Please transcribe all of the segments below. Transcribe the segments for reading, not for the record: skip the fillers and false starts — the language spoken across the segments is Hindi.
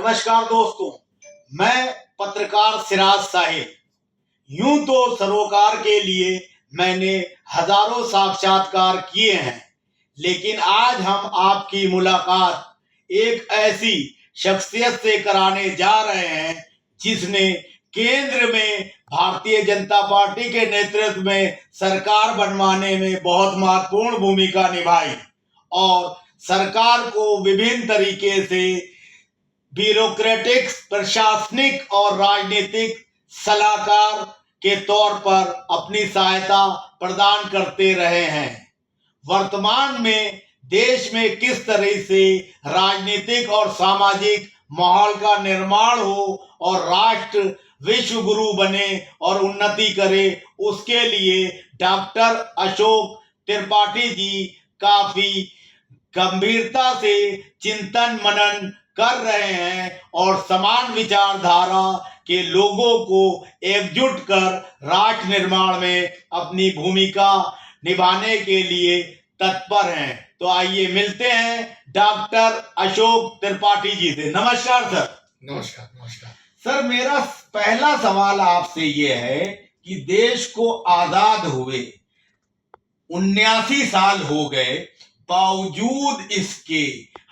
नमस्कार दोस्तों, मैं पत्रकार सिराज साहिब। यूं तो सरोकार के लिए मैंने हजारों साक्षात्कार किए हैं, लेकिन आज हम आपकी मुलाकात एक ऐसी शख्सियत से कराने जा रहे हैं जिसने केंद्र में भारतीय जनता पार्टी के नेतृत्व में सरकार बनवाने में बहुत महत्वपूर्ण भूमिका निभाई और सरकार को विभिन्न तरीके से ब्यूरोक्रेटिक, प्रशासनिक और राजनीतिक सलाहकार के तौर पर अपनी सहायता प्रदान करते रहे हैं। वर्तमान में देश में किस तरह से राजनीतिक और सामाजिक माहौल का निर्माण हो और राष्ट्र विश्व गुरु बने और उन्नति करे, उसके लिए डॉक्टर अशोक त्रिपाठी जी काफी गंभीरता से चिंतन मनन कर रहे हैं और समान विचारधारा के लोगों को एकजुट कर राष्ट्र निर्माण में अपनी भूमिका निभाने के लिए तत्पर हैं। तो आइए मिलते हैं डॉक्टर अशोक त्रिपाठी जी से। नमस्कार सर। नमस्कार। नमस्कार सर, मेरा पहला सवाल आपसे ये है कि देश को आजाद हुए 79 साल हो गए, बावजूद इसके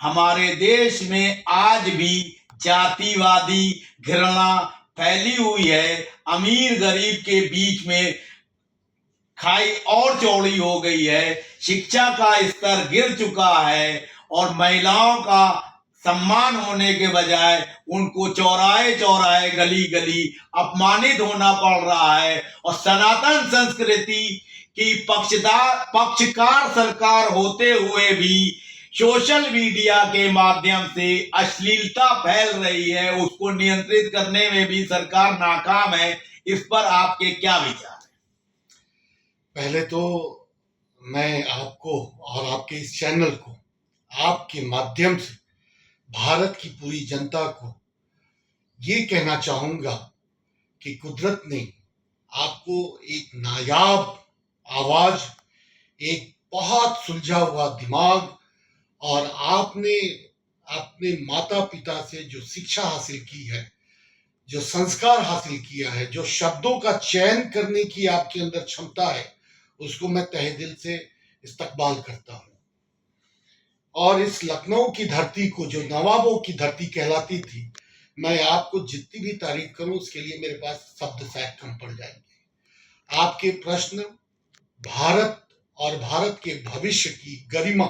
हमारे देश में आज भी जातिवादी घृणा फैली हुई है। अमीर गरीब के बीच में खाई और चौड़ी हो गई है, शिक्षा का स्तर गिर चुका है और महिलाओं का सम्मान होने के बजाय उनको चौराहे चौराहे गली गली अपमानित होना पड़ रहा है और सनातन संस्कृति की पक्षकार सरकार होते हुए भी सोशल मीडिया के माध्यम से अश्लीलता फैल रही है, उसको नियंत्रित करने में भी सरकार नाकाम है। इस पर आपके क्या विचार हैं? पहले तो मैं आपको और आपके इस चैनल को, आपके माध्यम से भारत की पूरी जनता को ये कहना चाहूंगा कि कुदरत ने आपको एक नायाब आवाज, एक बहुत सुलझा हुआ दिमाग और आपने अपने माता पिता से जो शिक्षा हासिल की है, जो संस्कार हासिल किया है, जो शब्दों का चयन करने की आपके अंदर क्षमता है, उसको मैं तहे दिल से इस्तकबाल करता हूँ। और इस लखनऊ की धरती को, जो नवाबों की धरती कहलाती थी, मैं आपको जितनी भी तारीफ करूं उसके लिए मेरे पास शब्द शायद कम पड़ जाएंगे। आपके प्रश्न भारत और भारत के भविष्य की गरिमा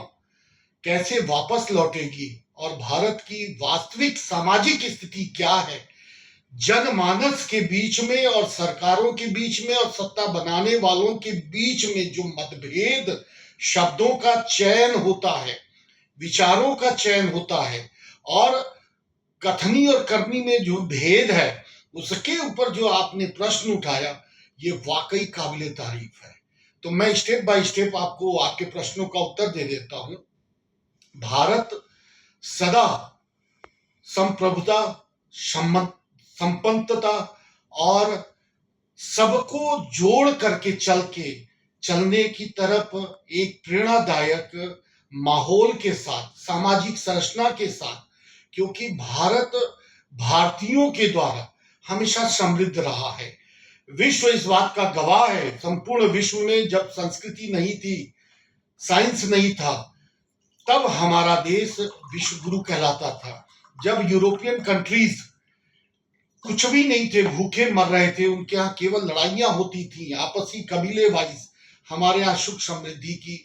कैसे वापस लौटेगी और भारत की वास्तविक सामाजिक स्थिति क्या है, जनमानस के बीच में और सरकारों के बीच में और सत्ता बनाने वालों के बीच में जो मतभेद, शब्दों का चयन होता है, विचारों का चयन होता है और कथनी और करनी में जो भेद है, उसके ऊपर जो आपने प्रश्न उठाया, ये वाकई काबिले तारीफ है। तो मैं स्टेप बाय स्टेप आपको आपके प्रश्नों का उत्तर दे देता हूं। भारत सदा संप्रभुता, संपन्नता और सबको जोड़ करके चलने की तरफ एक प्रेरणादायक माहौल के साथ, सामाजिक संरचना के साथ, क्योंकि भारत भारतीयों के द्वारा हमेशा समृद्ध रहा है। विश्व इस बात का गवाह है। संपूर्ण विश्व में जब संस्कृति नहीं थी, साइंस नहीं था, तब हमारा देश विश्व गुरु कहलाता था। जब यूरोपियन कंट्रीज कुछ भी नहीं थे, भूखे मर रहे थे, उनके यहाँ केवल लड़ाइयां होती थी आपसी कबीले वाइज, हमारे यहाँ सुख समृद्धि की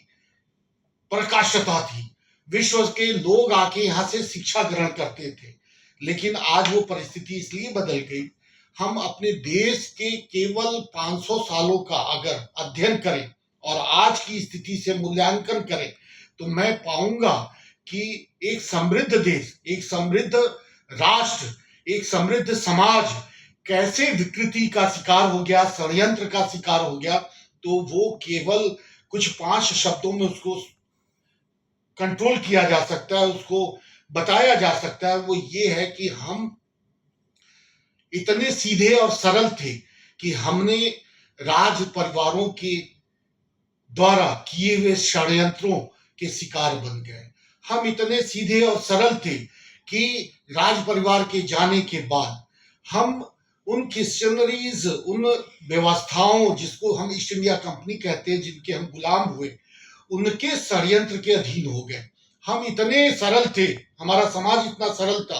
प्रकाशता थी। विश्व के लोग आके यहाँ से शिक्षा ग्रहण करते थे। लेकिन आज वो परिस्थिति इसलिए बदल गई, हम अपने देश के केवल 500 सालों का अगर अध्ययन करें और आज की स्थिति से मूल्यांकन करें, तो मैं पाऊंगा कि एक समृद्ध देश, एक समृद्ध राष्ट्र, एक समृद्ध समाज कैसे विकृति का शिकार हो गया, षड्यंत्र का शिकार हो गया। तो वो केवल कुछ 5 शब्दों में उसको कंट्रोल किया जा सकता है, उसको बताया जा सकता है। वो ये है कि हम इतने सीधे और सरल थे कि हमने राज परिवारों के द्वारा किए हुए षड्यंत्रों के शिकार बन गए। हम इतने सीधे और सरल थे कि राज परिवार के जाने के बाद हम उन क्रिश्चियनरीज, उन व्यवस्थाओं जिसको हम ईस्ट इंडिया कंपनी कहते हैं, जिनके हम गुलाम हुए, उनके षड्यंत्र के अधीन हो गए। हम इतने सरल थे, हमारा समाज इतना सरल था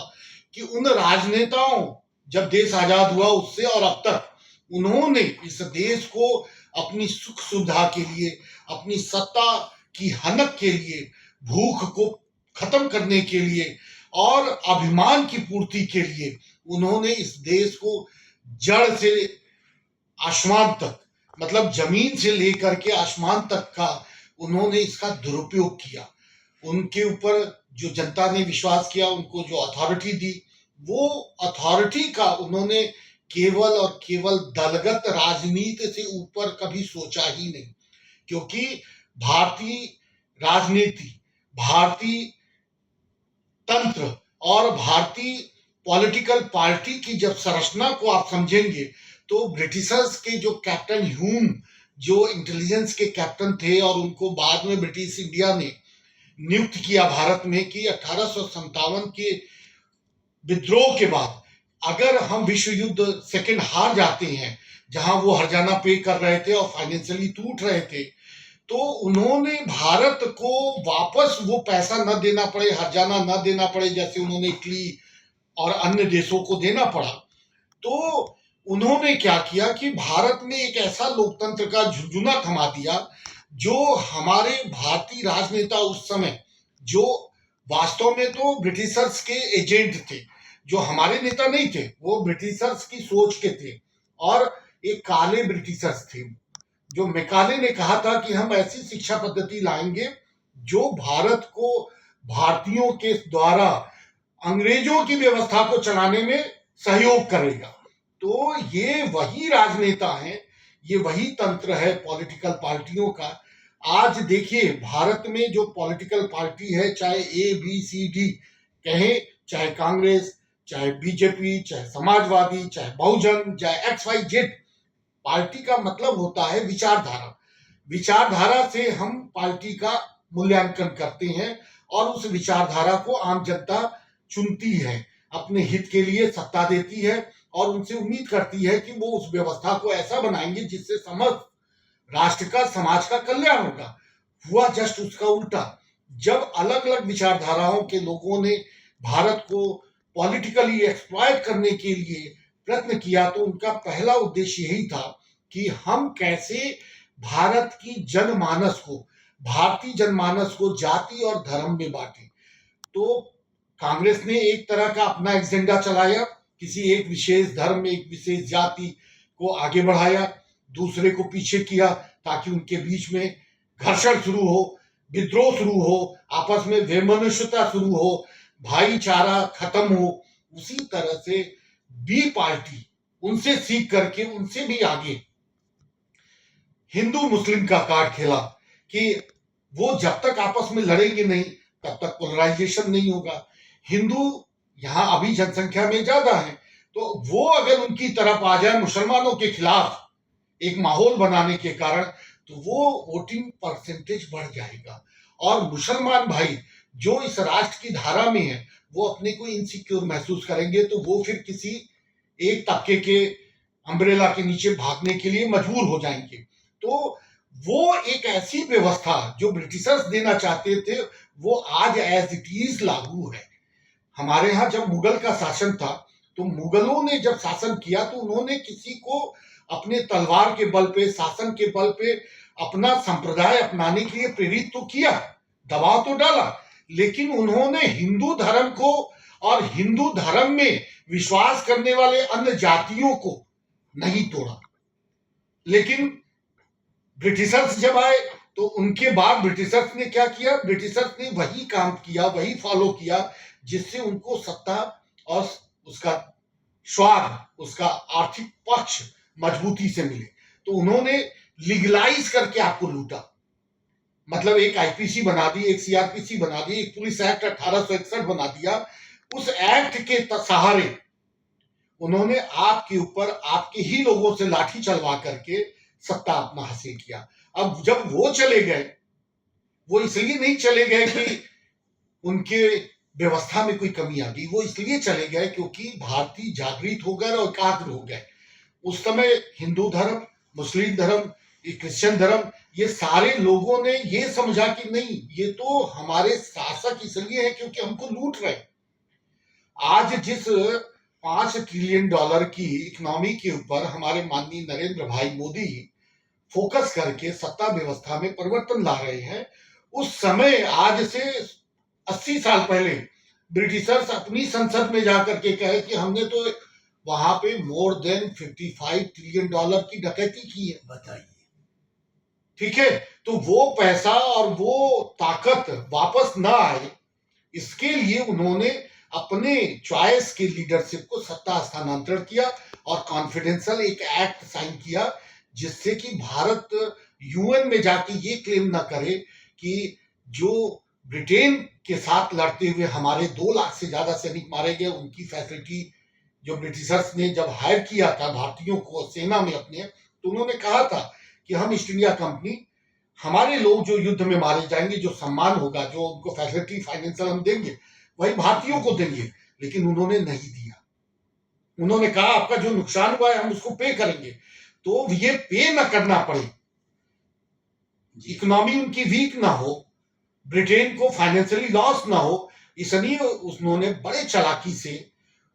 कि उन राजनेताओं, जब देश आजाद हुआ उससे और अब तक, उन्होंने इस देश को अपनी सुख सुविधा के लिए, अपनी सत्ता की हनक के लिए, भूख को खत्म करने के लिए और अभिमान की पूर्ति के लिए उन्होंने इस देश को जड़ से आसमान तक, मतलब जमीन से लेकर के आसमान तक का उन्होंने इसका दुरुपयोग किया। उनके ऊपर जो जनता ने विश्वास किया, उनको जो अथॉरिटी दी, वो अथॉरिटी का उन्होंने केवल और केवल दलगत राजनीति से ऊपर कभी सोचा ही नहीं। क्योंकि भारतीय राजनीति, भारतीय तंत्र और भारतीय पॉलिटिकल पार्टी की जब संरचना को आप समझेंगे तो ब्रिटिशर्स के जो कैप्टन ह्यूम, जो इंटेलिजेंस के कैप्टन थे और उनको बाद में ब्रिटिश इंडिया ने नियुक्त किया भारत में कि 1857 के विद्रोह के बाद अगर हम विश्व युद्ध सेकेंड हार जाते हैं, जहां वो हर्जाना पे कर रहे थे और फाइनेंशियली टूट रहे थे, तो उन्होंने भारत को वापस वो पैसा न देना पड़े, हर्जाना न देना पड़े, जैसे उन्होंने इटली और अन्य देशों को देना पड़ा। तो उन्होंने क्या किया कि भारत में एक ऐसा लोकतंत्र का झुंझुना थमा दिया, जो हमारे भारतीय राजनेता उस समय, जो वास्तव में तो ब्रिटिशर्स के एजेंट थे, जो हमारे नेता नहीं थे, वो ब्रिटिशर्स की सोच के थे और एक काले ब्रिटिशर्स थे। जो मैकाले ने कहा था कि हम ऐसी शिक्षा पद्धति लाएंगे जो भारत को भारतीयों के द्वारा अंग्रेजों की व्यवस्था को चलाने में सहयोग करेगा। तो ये वही राजनेता हैं, ये वही तंत्र है पॉलिटिकल पार्टियों का। आज देखिए भारत में जो पॉलिटिकल पार्टी है, चाहे ABCD कहें, चाहे कांग्रेस, चाहे बीजेपी, चाहे समाजवादी, चाहे बहुजन, चाहे XYZ, पार्टी का मतलब होता है विचारधारा। विचारधारा से हम पार्टी का मूल्यांकन करते हैं और उस विचारधारा को आम जनता चुनती है, अपने हित के लिए सत्ता देती है और उनसे उम्मीद करती है कि वो उस व्यवस्था को ऐसा बनाएंगे जिससे समस्त राष्ट्र का, समाज का कल्याण होगा। हुआ जस्ट उसका उल्टा। जब अलग अलग विचारधाराओं के लोगों ने भारत को पॉलिटिकली एक्सप्लॉइट करने के लिए प्रयत्न किया, तो उनका पहला उद्देश्य यही था कि हम कैसे भारत की जनमानस को, भारतीय जनमानस को जाति और धर्म में बांटे। तो कांग्रेस ने एक तरह का अपना एजेंडा चलाया, किसी एक विशेष धर्म, एक विशेष जाति को आगे बढ़ाया, दूसरे को पीछे किया ताकि उनके बीच में घर्षण शुरू हो, विद्रोह शुरू हो, आपस में वैमनस्यता शुरू हो, भाईचारा खत्म हो। उसी तरह से बी पार्टी उनसे सीख करके उनसे भी आगे हिंदू मुस्लिम का कार्ड खेला कि वो जब तक आपस में लड़ेंगे नहीं तब तक पोलराइजेशन नहीं होगा। हिंदू यहाँ अभी जनसंख्या में ज्यादा है, तो वो अगर उनकी तरफ आ जाए मुसलमानों के खिलाफ एक माहौल बनाने के कारण, तो वो वोटिंग परसेंटेज बढ़ जाएगा और मुसलमान भाई जो इस राष्ट्र की धारा में है वो अपने को इनसिक्योर महसूस करेंगे, तो वो फिर किसी एक तबके के अम्ब्रेला के नीचे भागने के लिए मजबूर हो जाएंगे। तो वो एक ऐसी व्यवस्था जो ब्रिटिशर्स देना चाहते थे, वो आज एज इट इज लागू है। हमारे यहाँ जब मुगल का शासन था, तो मुगलों ने जब शासन किया तो उन्होंने किसी को अपने तलवार के बल पे, शासन के बल पे अपना संप्रदाय अपनाने के लिए प्रेरित तो किया, दबाव तो डाला, लेकिन उन्होंने हिंदू धर्म को और हिंदू धर्म में विश्वास करने वाले अन्य जातियों को नहीं तोड़ा। लेकिन ब्रिटिशर्स जब आए तो उनके बाद ब्रिटिशर्स ने क्या किया, ब्रिटिशर्स ने वही काम किया, वही फॉलो किया जिससे उनको सत्ता और उसका स्वाद, उसका आर्थिक पक्ष मजबूती से मिले। तो उन्होंने लीगलाइज करके आपको लूटा, मतलब एक आईपीसी बना दी, एक सीआरपीसी बना दी, एक पुलिस एक्ट 1861 बना दिया। उस एक्ट के सहारे उन्होंने आपके ऊपर, आपके ही लोगों से लाठी चलवा करके सत्ता अपना हासिल किया। अब जब वो चले गए, वो इसलिए नहीं चले गए कि उनके व्यवस्था में कोई कमी आ गई। वो इसलिए चले गए क्योंकि भारतीय जागृत हो गए और एकाग्र हो गए। उस समय हिंदू धर्म, मुस्लिम धर्म, ये क्रिश्चियन धर्म, ये सारे लोगों ने ये समझा कि नहीं, ये तो हमारे शासक इसलिए है क्योंकि हमको लूट रहे हैं। आज जिस $5 ट्रिलियन की इकोनॉमी के ऊपर हमारे माननीय नरेंद्र भाई मोदी फोकस करके सत्ता व्यवस्था में परिवर्तन ला रहे हैं, उस समय आज से 80 साल पहले ब्रिटिशर्स अपनी संसद में जाकर के कहे कि हमने तो वहां पे मोर देन $55 ट्रिलियन की डकैती की है। बताइए। ठीक है, तो वो पैसा और वो ताकत वापस ना आए, इसके लिए उन्होंने अपने चॉइस के लीडरशिप को सत्ता हस्तांतरण किया और कॉन्फिडेंशियल एक एक्ट साइन किया, जिससे कि भारत यूएन में जाके ये क्लेम ना करे कि जो ब्रिटेन के साथ लड़ते हुए हमारे 2 लाख से ज्यादा सैनिक मारे गए, उनकी फैसिलिटी जो ब्रिटिशर्स ने जब हायर किया था भारतीयों को सेना में अपने, तो उन्होंने कहा था कि हम ईस्ट इंडिया कंपनी, हमारे लोग जो युद्ध में मारे जाएंगे, जो सम्मान होगा, जो उनको फैसिलिटी फाइनेंशियल हम देंगे, वही भारतीयों को देंगे। लेकिन उन्होंने नहीं दिया। उन्होंने कहा आपका जो नुकसान हुआ है हम उसको पे करेंगे, तो ये पे ना करना पड़े, इकोनॉमी उनकी वीक ना हो, ब्रिटेन को फाइनेंशियली लॉस ना हो, इसलिए उन्होंने बड़े चालाकी से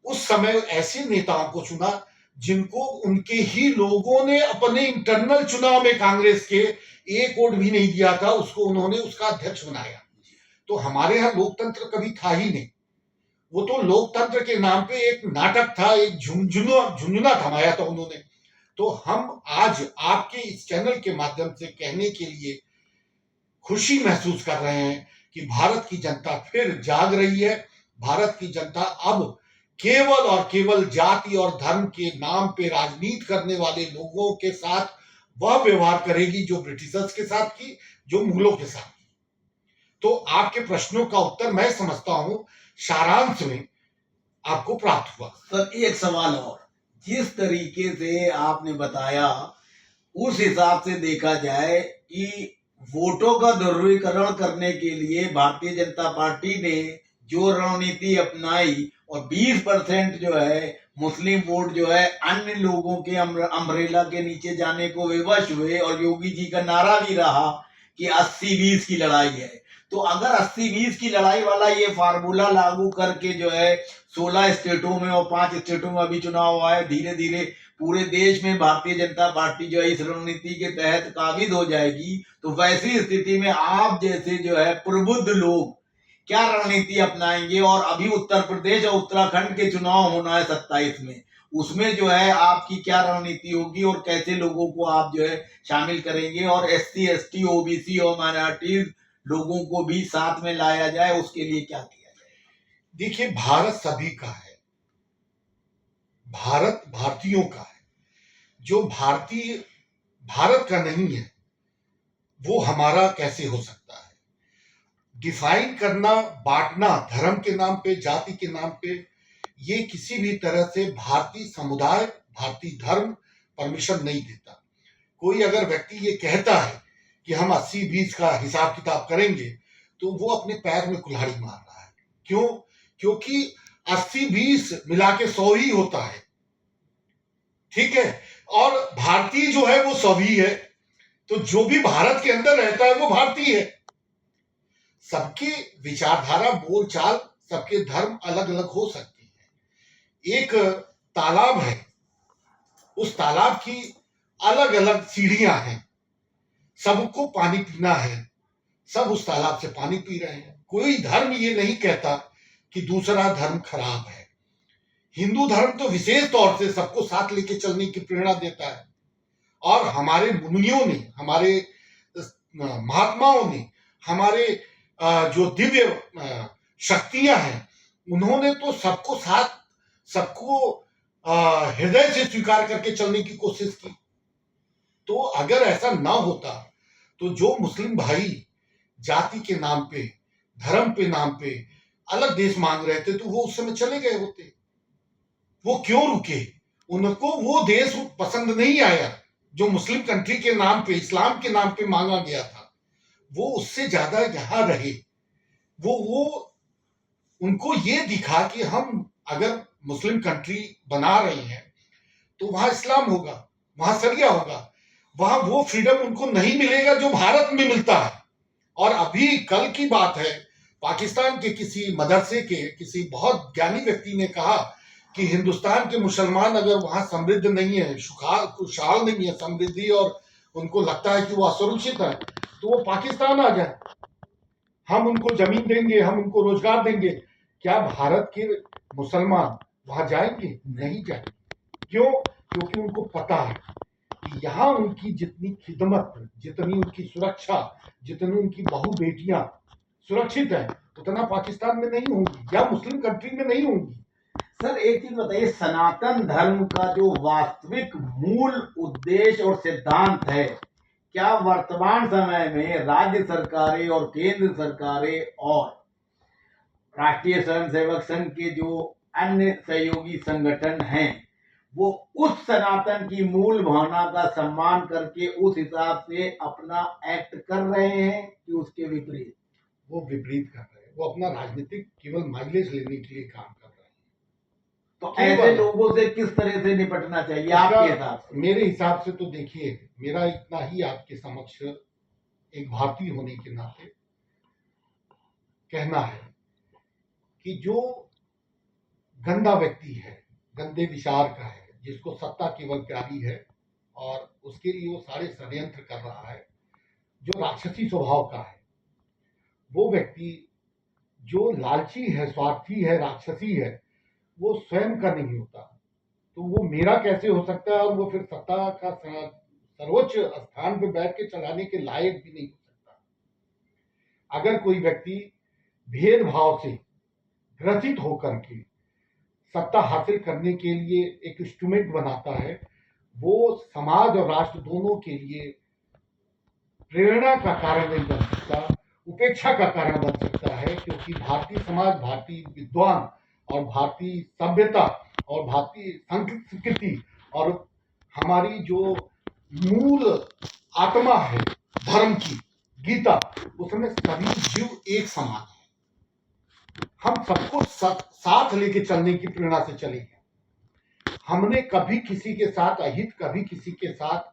उस समय ऐसे नेताओं को चुना जिनको उनके ही लोगों ने अपने इंटरनल चुनाव में कांग्रेस के एक वोट भी नहीं दिया था, उसको उन्होंने उसका अध्यक्ष बनाया। तो हमारे यहाँ लोकतंत्र कभी था ही नहीं। वो तो लोकतंत्र के नाम पे एक नाटक था, एक झुंझुना थमाया था उन्होंने। तो हम आज आपके इस चैनल के माध्यम से कहने के लिए खुशी महसूस कर रहे हैं कि भारत की जनता फिर जाग रही है। भारत की जनता अब केवल और केवल जाति और धर्म के नाम पे राजनीति करने वाले लोगों के साथ वह व्यवहार करेगी जो ब्रिटिशर्स के साथ की, जो मुगलों के साथ की। तो आपके प्रश्नों का उत्तर मैं समझता हूं सारांश में आपको प्राप्त हुआ। सर एक सवाल और, जिस तरीके से आपने बताया उस हिसाब से देखा जाए कि वोटों का ध्रुवीकरण करने के लिए भारतीय जनता पार्टी ने जो रणनीति अपनाई और 20% जो है मुस्लिम वोट जो है अन्य लोगों के अम्ब्रेला के नीचे जाने को विवश हुए, और योगी जी का नारा भी रहा कि 80-20 की लड़ाई है। तो अगर 80-20 की लड़ाई वाला ये फार्मूला लागू करके जो है 16 स्टेटों में और 5 स्टेटों में अभी चुनाव हुआ है, धीरे धीरे पूरे देश में भारतीय जनता पार्टी जो है इस रणनीति के तहत काबिज हो जाएगी, तो वैसी स्थिति में आप जैसे जो है प्रबुद्ध लोग क्या रणनीति अपनाएंगे? और अभी उत्तर प्रदेश और उत्तराखंड के चुनाव होना है 27 में, उसमें जो है आपकी क्या रणनीति होगी और कैसे लोगों को आप जो है शामिल करेंगे, और SC ST OBC और माइनॉरिटीज लोगों को भी साथ में लाया जाए, उसके लिए क्या किया जाए? देखिए, भारत सभी का है, भारत भारतीयों का है। जो भारतीय भारत का नहीं है वो हमारा कैसे हो सकता है? डिफाइन करना, बांटना धर्म के नाम पे, जाति के नाम पे, ये किसी भी तरह से भारतीय समुदाय, भारतीय धर्म परमिशन नहीं देता। कोई अगर व्यक्ति ये कहता है कि हम 80-20 का हिसाब किताब करेंगे, तो वो अपने पैर में कुल्हाड़ी मार रहा है। क्यों? क्योंकि 80-20 मिला के 100 ही होता है। ठीक है, और भारतीय जो है वो सभी है, तो जो भी भारत के अंदर रहता है वो भारतीय है। सबकी विचारधारा, बोलचाल, सबके धर्म अलग अलग हो सकती है। एक तालाब है, उस तालाब की अलग अलग सीढ़ियां हैं, सबको पानी पीना है, सब उस तालाब से पानी पी रहे हैं। कोई धर्म ये नहीं कहता कि दूसरा धर्म खराब है। हिंदू धर्म तो विशेष तौर से सबको साथ लेके चलने की प्रेरणा देता है, और हमारे मुनियों ने, हमारे महात्माओं ने, हमारे जो दिव्य शक्तियां हैं, उन्होंने तो सबको साथ, सबको हृदय से स्वीकार करके चलने की कोशिश की। तो अगर ऐसा ना होता तो जो मुस्लिम भाई जाति के नाम पे, धर्म पे नाम पे अलग देश मांग रहे थे, तो वो उस समय चले गए होते। वो क्यों रुके? उनको वो देश पसंद नहीं आया जो मुस्लिम कंट्री के नाम पे, इस्लाम के नाम पे मांगा गया था। वो उससे ज्यादा यहां रहे, वो उनको ये दिखा कि हम अगर मुस्लिम कंट्री बना रहे हैं तो वहां इस्लाम होगा, वहां शरिया होगा, वहां वो फ्रीडम उनको नहीं मिलेगा जो भारत में मिलता है। और अभी कल की बात है, पाकिस्तान के किसी मदरसे के किसी बहुत ज्ञानी व्यक्ति ने कहा कि हिंदुस्तान के मुसलमान अगर वहां समृद्ध नहीं है, खुशहाल नहीं है, समृद्धि, और उनको लगता है कि वो असुरक्षित है, तो वो पाकिस्तान आ जाए, हम उनको जमीन देंगे, हम उनको रोजगार देंगे। क्या भारत के मुसलमान वहां जाएंगे? नहीं जाएंगे। क्यों? क्योंकि उनको पता है कि यहाँ उनकी जितनी खिदमत, जितनी उनकी सुरक्षा, जितनी उनकी बहू बेटियां सुरक्षित है, उतना पाकिस्तान में नहीं होंगी या मुस्लिम कंट्री में नहीं होंगी। सर एक चीज बताइए, सनातन धर्म का जो वास्तविक मूल उद्देश्य और सिद्धांत है, क्या वर्तमान समय में राज्य सरकारें और केंद्र सरकारें और राष्ट्रीय स्वयंसेवक संघ के जो अन्य सहयोगी संगठन हैं, वो उस सनातन की मूल भावना का सम्मान करके उस हिसाब से अपना एक्ट कर रहे हैं कि उसके विपरीत? वो विपरीत कर रहे हैं, वो अपना राजनीतिक केवल माइलेज लेने के लिए काम कर रहे हैं। तो ऐसे लोगों से किस तरह से निपटना चाहिए आपके हिसाब से? मेरे हिसाब से तो देखिए, मेरा इतना ही आपके समक्ष एक भारतीय होने के नाते कहना है कि जो गंदा व्यक्ति है, गंदे विचार का है, जिसको सत्ता केवल प्यारी है और उसके लिए वो सारे षड्यंत्र कर रहा है, जो राक्षसी स्वभाव का है, वो व्यक्ति जो लालची है, स्वार्थी है, राक्षसी है, वो स्वयं का नहीं होता, तो वो मेरा कैसे हो सकता है? और वो फिर सत्ता का सर्वोच्च स्थान पर बैठ के चलाने के लायक भी नहीं हो सकता। अगर कोई व्यक्ति भेदभाव से ग्रसित होकर के सत्ता हासिल करने के लिए एक इंस्ट्रूमेंट बनाता है, वो समाज और राष्ट्र दोनों के लिए प्रेरणा का कारण नहीं बन सकता, उपेक्षा का कारण बन सकता है। क्योंकि भारतीय समाज, भारतीय विद्वान और भारतीय सभ्यता और भारतीय संस्कृति और हमारी जो मूल आत्मा है धर्म की, गीता, उसमें सभी जीव एक समान है। हम सबको साथ लेके चलने की प्रेरणा से चले हैं। हमने कभी किसी के साथ अहित, कभी किसी के साथ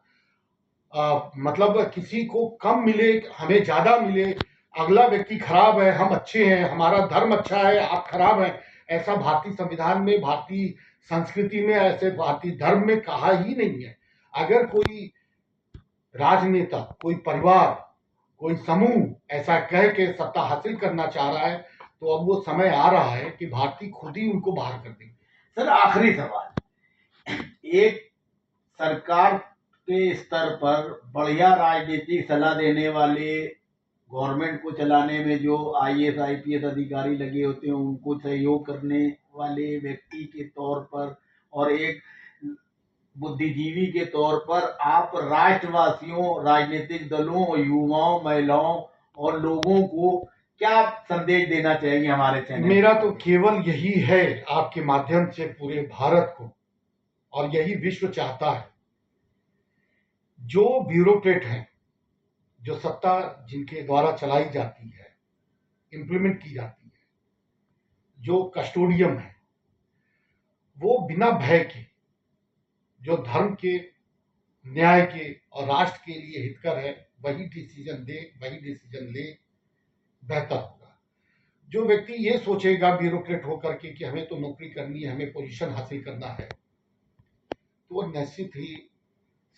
मतलब किसी को कम मिले, हमें ज्यादा मिले, अगला व्यक्ति खराब है, हम अच्छे हैं, हमारा धर्म अच्छा है, आप खराब हैं, ऐसा भारतीय संविधान में, भारतीय संस्कृति में, ऐसे भारतीय धर्म में कहा ही नहीं है। अगर कोई राजनेता, कोई परिवार, कोई समूह ऐसा कह के सत्ता हासिल करना चाह रहा है, तो अब वो समय आ रहा है कि भारतीय खुद ही उनको बाहर कर देंगे। सर आखिरी सवाल, एक सरकार के स्तर पर बढ़िया राजनीतिक सलाह देने वाले, गवर्नमेंट को चलाने में जो आईएएस आईपीएस अधिकारी लगे होते हैं, उनको सहयोग करने वाले व्यक्ति के तौर पर और एक बुद्धिजीवी के तौर पर आप राष्ट्रवासियों, राजनीतिक दलों, युवाओं, महिलाओं और लोगों को क्या संदेश देना चाहिए हमारे चैनल? मेरा तो केवल यही है आपके माध्यम से पूरे भारत को, और यही विश्व चाहता है, जो ब्यूरोक्रेट हैं, जो सत्ता जिनके द्वारा चलाई जाती है, इंप्लीमेंट की जाती है, जो कस्टोडियम है, वो बिना भय के, जो धर्म के, न्याय के और राष्ट्र के लिए हितकर है, वही डिसीजन दे, वही डिसीजन ले, बेहतर होगा। जो व्यक्ति ये सोचेगा ब्यूरोक्रेट होकर के कि हमें तो नौकरी करनी है, हमें पोजीशन हासिल करना है, तो वो निश्चित ही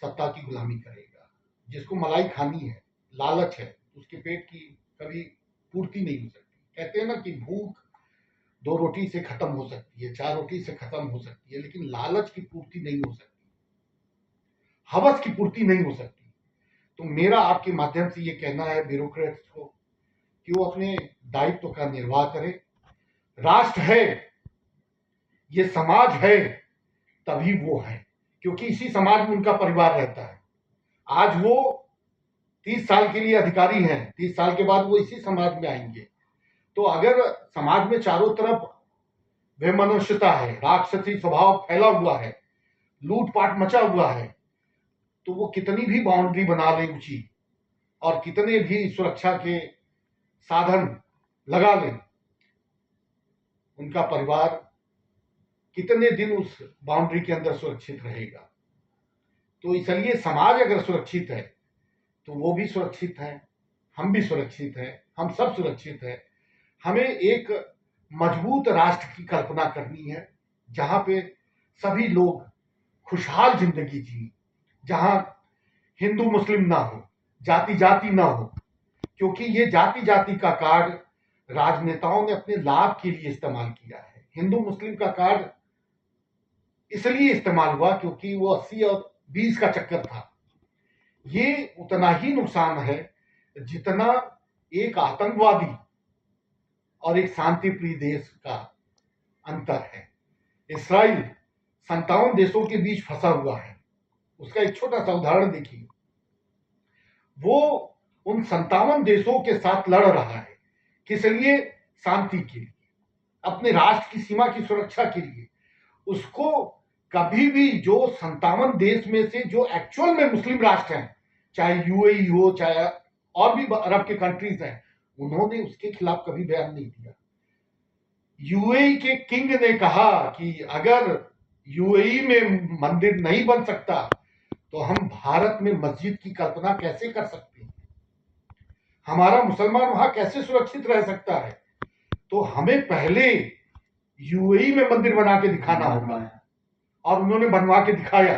सत्ता की गुलामी करेगा। जिसको मलाई खानी है, लालच है, उसके पेट की कभी पूर्ति नहीं हो सकती। कहते हैं ना कि भूख 2 रोटी से खत्म हो सकती है, 4 रोटी से खत्म हो सकती है, लेकिन लालच की पूर्ति नहीं हो सकती, हवस की पूर्ति नहीं हो सकती। तो मेरा आपके माध्यम से ये कहना है ब्यूरोक्रेट्स को कि वो अपने दायित्व का निर्वाह करें। राष्ट्र है, ये समाज है, तभी वो है, क्योंकि इसी समाज में उनका परिवार रहता है। आज वो 30 साल के लिए अधिकारी हैं, 30 साल के बाद वो इसी समाज में आएंगे। तो अगर समाज में चारों तरफ बेमनुष्यता है, राक्षसी स्वभाव फैला हुआ है, लूटपाट मचा हुआ है, तो वो कितनी भी बाउंड्री बना ले ऊंची और कितने भी सुरक्षा के साधन लगा ले, उनका परिवार कितने दिन उस बाउंड्री के अंदर सुरक्षित रहेगा। तो इसलिए समाज अगर सुरक्षित है तो वो भी सुरक्षित है, हम भी सुरक्षित हैं, हम सब सुरक्षित हैं। हमें एक मजबूत राष्ट्र की कल्पना करनी है जहां पे सभी लोग खुशहाल जिंदगी जिए, जहां हिंदू मुस्लिम ना हो, जाति जाति ना हो, क्योंकि ये जाति जाति का कार्ड राजनेताओं ने अपने लाभ के लिए इस्तेमाल किया है। हिंदू मुस्लिम का कार्ड इसलिए इस्तेमाल हुआ क्योंकि वो 80 और 20 का चक्कर था। ये उतना ही नुकसान है जितना एक आतंकवादी और एक शांति प्रिय देश का अंतर है। इसराइल 57 देशों के बीच फंसा हुआ है। उसका एक छोटा सा उदाहरण देखिए, वो उन 57 देशों के साथ लड़ रहा है। किस लिए? शांति के लिए, अपने राष्ट्र की सीमा की सुरक्षा के लिए। उसको कभी भी जो 57 देश में से जो एक्चुअल में मुस्लिम राष्ट्र हैं, चाहे यूएई हो, चाहे और भी अरब के कंट्रीज हैं, उन्होंने उसके खिलाफ कभी बयान नहीं दिया। यूएई के किंग ने कहा कि अगर यूएई में मंदिर नहीं बन सकता तो हम भारत में मस्जिद की कल्पना कैसे कर सकते हैं? हमारा मुसलमान वहां कैसे सुरक्षित रह सकता है? तो हमें पहले यूएई में मंदिर बना के दिखाना होगा, और उन्होंने बनवा के दिखाया।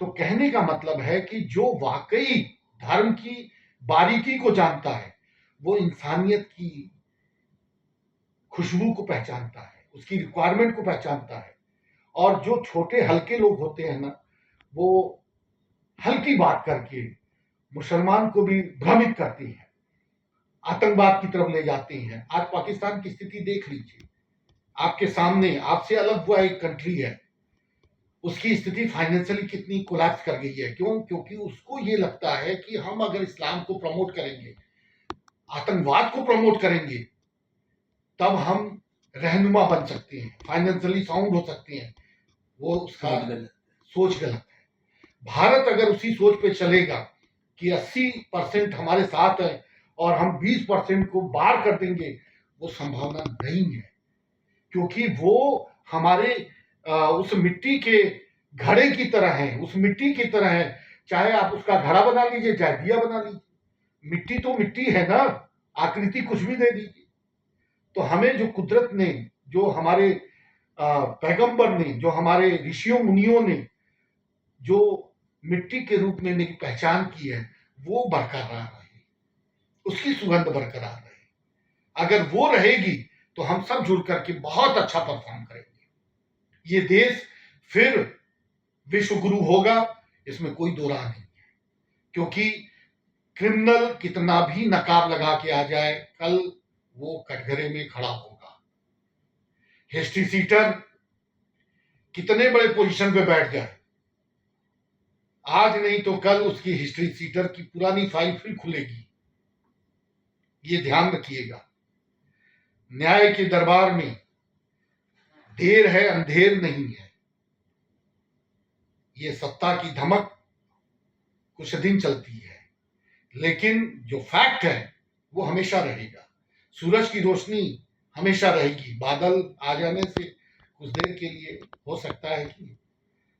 तो कहने का मतलब है कि जो वाकई धर्म की बारीकी को जानता है वो इंसानियत की खुशबू को पहचानता है, उसकी रिक्वायरमेंट को पहचानता है। और जो छोटे हल्के लोग होते हैं ना, वो हल्की बात करके मुसलमान को भी भ्रमित करते हैं, आतंकवाद की तरफ ले जाते हैं। आज पाकिस्तान की स्थिति देख लीजिए, आपके सामने, आपसे अलग हुआ एक कंट्री है, उसकी स्थिति फाइनेंशियली कितनी कोलैप्स कर गई है। क्यों? क्योंकि उसको ये लगता है कि हम अगर इस्लाम को प्रमोट करेंगे, आतंकवाद को प्रमोट करेंगे, तब हम रहनुमा बन सकते हैं, फाइनेंशियली साउंड हो सकते हैं। वो उसका सोच गलत है। भारत अगर उसी सोच पे चलेगा कि 80% हमारे साथ है और हम 20% को बाहर कर देंगे, वो संभावना नहीं है। क्योंकि वो हमारे उस मिट्टी के घड़े की तरह है, उस मिट्टी की तरह है। चाहे आप उसका घड़ा बना लीजिए, चाहे दिया बना लीजिए, मिट्टी तो मिट्टी है ना, आकृति कुछ भी दे दीजिए। तो हमें जो कुदरत ने, जो हमारे पैगंबर ने, जो हमारे ऋषियों मुनियों ने जो मिट्टी के रूप में मेरी पहचान की है, वो बरकरार रहे, उसकी सुगंध बरकरार रहे। अगर वो रहेगी तो हम सब जुड़ करके बहुत अच्छा परफॉर्म करेंगे। ये देश फिर विश्व गुरु होगा, इसमें कोई दो राह नहीं है। क्योंकि क्रिमिनल कितना भी नकाब लगा के आ जाए, कल वो कटघरे में खड़ा होगा। हिस्ट्री सीटर कितने बड़े पोजीशन पे बैठ जाए, आज नहीं तो कल उसकी हिस्ट्री सीटर की पुरानी फाइल फिर खुलेगी। ये ध्यान रखिएगा। न्याय के दरबार में देर है, अंधेर नहीं है। ये सत्ता की धमक कुछ दिन चलती है, लेकिन जो फैक्ट है वो हमेशा रहेगा। सूरज की रोशनी हमेशा रहेगी। बादल आ जाने से कुछ देर के लिए हो सकता है कि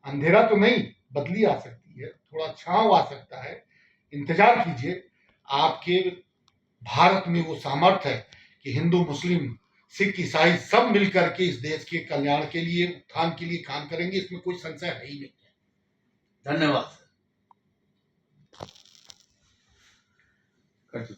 अंधेरा तो नहीं, बदली आ सकती है, थोड़ा छांव आ सकता है। इंतजार कीजिए। आपके भारत में वो सामर्थ्य है कि हिंदू, मुस्लिम, सिख, ईसाई सब मिलकर के इस देश के कल्याण के लिए, उत्थान के लिए काम करेंगे। इसमें कोई संशय है ही नहीं। धन्यवाद सर।